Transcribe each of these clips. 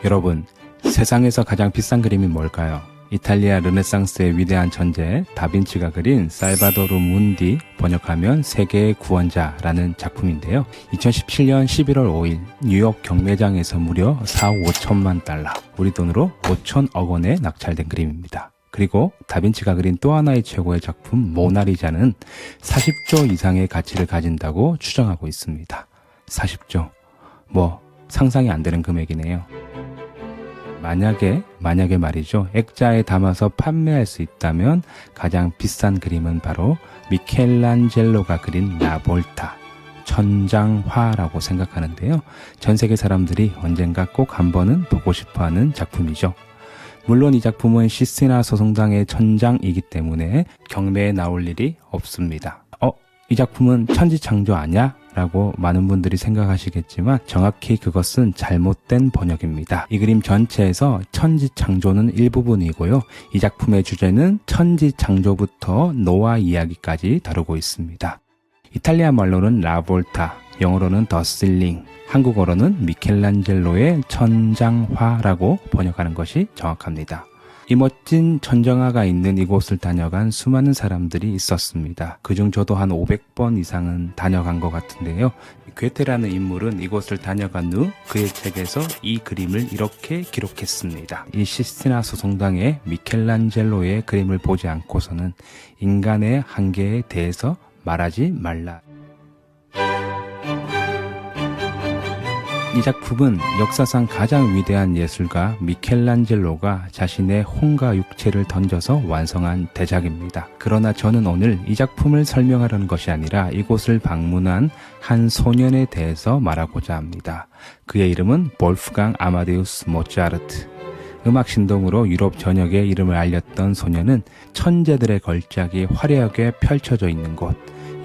여러분, 세상에서 가장 비싼 그림이 뭘까요? 이탈리아 르네상스의 위대한 천재 다빈치가 그린 살바도르 문디, 번역하면 세계의 구원자라는 작품인데요. 2017년 11월 5일 뉴욕 경매장에서 무려 4억 5천만 달러, 우리 돈으로 5천억 원에 낙찰된 그림입니다. 그리고 다빈치가 그린 또 하나의 최고의 작품 모나리자는 40조 이상의 가치를 가진다고 추정하고 있습니다. 40조, 상상이 안 되는 금액이네요. 만약에 말이죠, 액자에 담아서 판매할 수 있다면 가장 비싼 그림은 바로 미켈란젤로가 그린 라볼타, 천장화라고 생각하는데요. 전 세계 사람들이 언젠가 꼭 한 번은 보고 싶어하는 작품이죠. 물론 이 작품은 시스티나 소송당의 천장이기 때문에 경매에 나올 일이 없습니다. 이 작품은 천지창조 아냐? 라고 많은 분들이 생각하시겠지만 정확히 그것은 잘못된 번역입니다. 이 그림 전체에서 천지창조는 일부분이고요. 이 작품의 주제는 천지창조부터 노아 이야기까지 다루고 있습니다. 이탈리아 말로는 라볼타, 영어로는 더 실링, 한국어로는 미켈란젤로의 천장화라고 번역하는 것이 정확합니다. 이 멋진 천정화가 있는 이곳을 다녀간 수많은 사람들이 있었습니다. 그중 저도 한 500번 이상은 다녀간 것 같은데요. 괴테라는 인물은 이곳을 다녀간 후 그의 책에서 이 그림을 이렇게 기록했습니다. 이 시스티나 소송당의 미켈란젤로의 그림을 보지 않고서는 인간의 한계에 대해서 말하지 말라. 이 작품은 역사상 가장 위대한 예술가 미켈란젤로가 자신의 혼과 육체를 던져서 완성한 대작입니다. 그러나 저는 오늘 이 작품을 설명하려는 것이 아니라 이곳을 방문한 한 소년에 대해서 말하고자 합니다. 그의 이름은 볼프강 아마데우스 모차르트. 음악 신동으로 유럽 전역에 이름을 알렸던 소년은 천재들의 걸작이 화려하게 펼쳐져 있는 곳,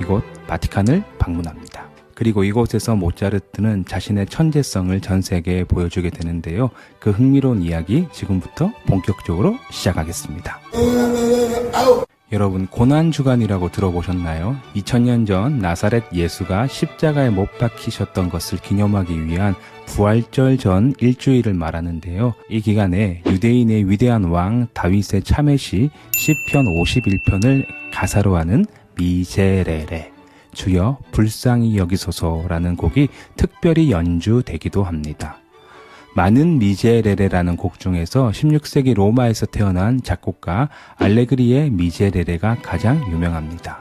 이곳 바티칸을 방문합니다. 그리고 이곳에서 모차르트는 자신의 천재성을 전 세계에 보여주게 되는데요. 그 흥미로운 이야기 지금부터 본격적으로 시작하겠습니다. 여러분, 고난주간이라고 들어보셨나요? 2000년 전 나사렛 예수가 십자가에 못 박히셨던 것을 기념하기 위한 부활절 전 일주일을 말하는데요. 이 기간에 유대인의 위대한 왕 다윗의 참회시 시편 51편을 가사로 하는 미제레레, 주여 불쌍히 여기소서라는 곡이 특별히 연주되기도 합니다. 많은 미제레레라는 곡 중에서 16세기 로마에서 태어난 작곡가 알레그리의 미제레레가 가장 유명합니다.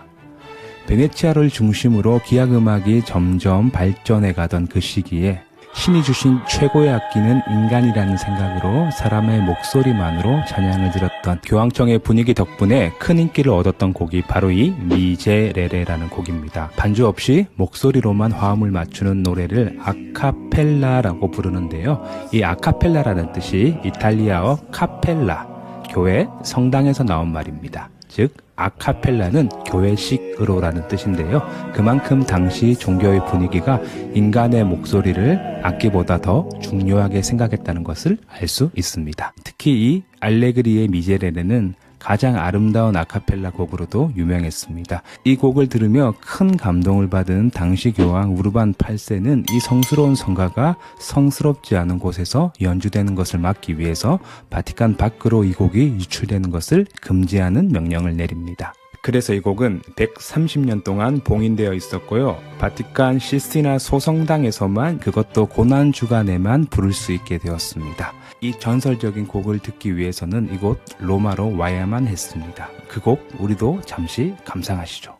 베네치아를 중심으로 기악음악이 점점 발전해 가던 그 시기에 신이 주신 최고의 악기는 인간이라는 생각으로 사람의 목소리만으로 찬양을 드렸던 교황청의 분위기 덕분에 큰 인기를 얻었던 곡이 바로 이 미제레레라는 곡입니다. 반주 없이 목소리로만 화음을 맞추는 노래를 아카펠라라고 부르는데요. 이 아카펠라라는 뜻이 이탈리아어 카펠라, 교회, 성당에서 나온 말입니다. 즉 아카펠라는 교회식으로라는 뜻인데요. 그만큼 당시 종교의 분위기가 인간의 목소리를 악기보다 더 중요하게 생각했다는 것을 알 수 있습니다. 특히 이 알레그리의 미제레레는 가장 아름다운 아카펠라 곡으로도 유명했습니다. 이 곡을 들으며 큰 감동을 받은 당시 교황 우르반 8세는 이 성스러운 성가가 성스럽지 않은 곳에서 연주되는 것을 막기 위해서 바티칸 밖으로 이 곡이 유출되는 것을 금지하는 명령을 내립니다. 그래서 이 곡은 130년 동안 봉인되어 있었고요. 바티칸 시스티나 소성당에서만, 그것도 고난주간에만 부를 수 있게 되었습니다. 이 전설적인 곡을 듣기 위해서는 이곳 로마로 와야만 했습니다. 그 곡 우리도 잠시 감상하시죠.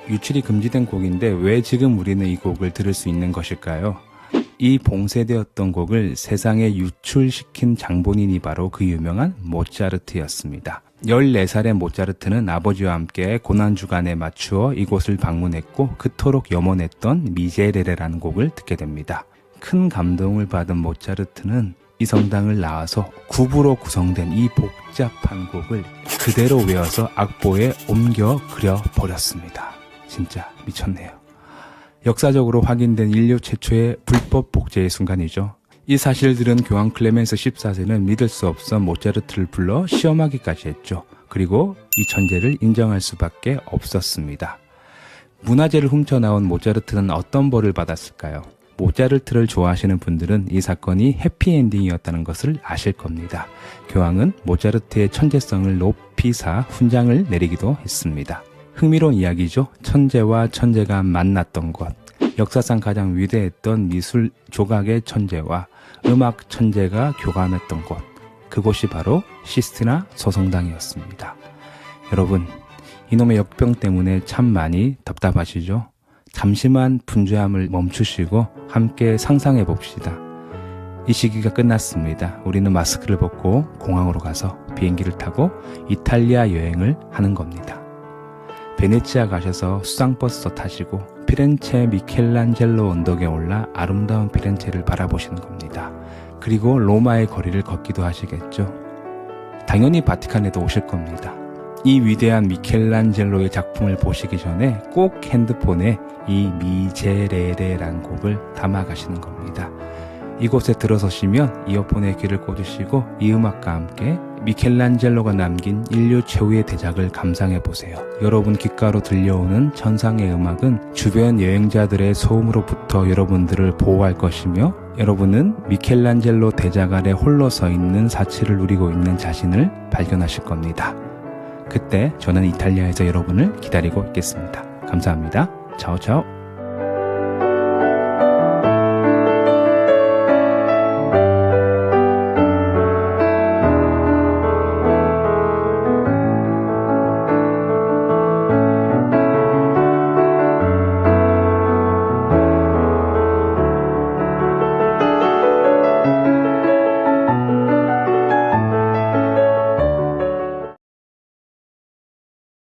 유출이 금지된 곡인데 왜 지금 우리는 이 곡을 들을 수 있는 것일까요? 이 봉쇄되었던 곡을 세상에 유출시킨 장본인이 바로 그 유명한 모차르트였습니다. 14살의 모차르트는 아버지와 함께 고난주간에 맞추어 이곳을 방문했고 그토록 염원했던 미제레레라는 곡을 듣게 됩니다. 큰 감동을 받은 모차르트는 이 성당을 나와서 구부로 구성된 이 복잡한 곡을 그대로 외워서 악보에 옮겨 그려버렸습니다. 진짜 미쳤네요. 역사적으로 확인된 인류 최초의 불법 복제의 순간이죠. 이 사실들은 교황 클레멘스 14세는 믿을 수 없어 모차르트를 불러 시험하기까지 했죠. 그리고 이 천재를 인정할 수밖에 없었습니다. 문화재를 훔쳐나온 모차르트는 어떤 벌을 받았을까요? 모차르트를 좋아하시는 분들은 이 사건이 해피엔딩이었다는 것을 아실 겁니다. 교황은 모차르트의 천재성을 높이 사 훈장을 내리기도 했습니다. 흥미로운 이야기죠. 천재와 천재가 만났던 곳. 역사상 가장 위대했던 미술 조각의 천재와 음악 천재가 교감했던 곳. 그곳이 바로 시스티나 소성당이었습니다. 여러분, 이놈의 역병 때문에 참 많이 답답하시죠? 잠시만 분주함을 멈추시고 함께 상상해 봅시다. 이 시기가 끝났습니다. 우리는 마스크를 벗고 공항으로 가서 비행기를 타고 이탈리아 여행을 하는 겁니다. 베네치아 가셔서 수상버스 타시고 피렌체 미켈란젤로 언덕에 올라 아름다운 피렌체를 바라보시는 겁니다. 그리고 로마의 거리를 걷기도 하시겠죠. 당연히 바티칸에도 오실 겁니다. 이 위대한 미켈란젤로의 작품을 보시기 전에 꼭 핸드폰에 이 미제레레라는 곡을 담아가시는 겁니다. 이곳에 들어서시면 이어폰에 귀를 꽂으시고 이 음악과 함께 미켈란젤로가 남긴 인류 최후의 대작을 감상해 보세요. 여러분 귓가로 들려오는 천상의 음악은 주변 여행자들의 소음으로부터 여러분들을 보호할 것이며, 여러분은 미켈란젤로 대작 아래 홀로 서 있는 사치를 누리고 있는 자신을 발견하실 겁니다. 그때 저는 이탈리아에서 여러분을 기다리고 있겠습니다. 감사합니다. 차오차오.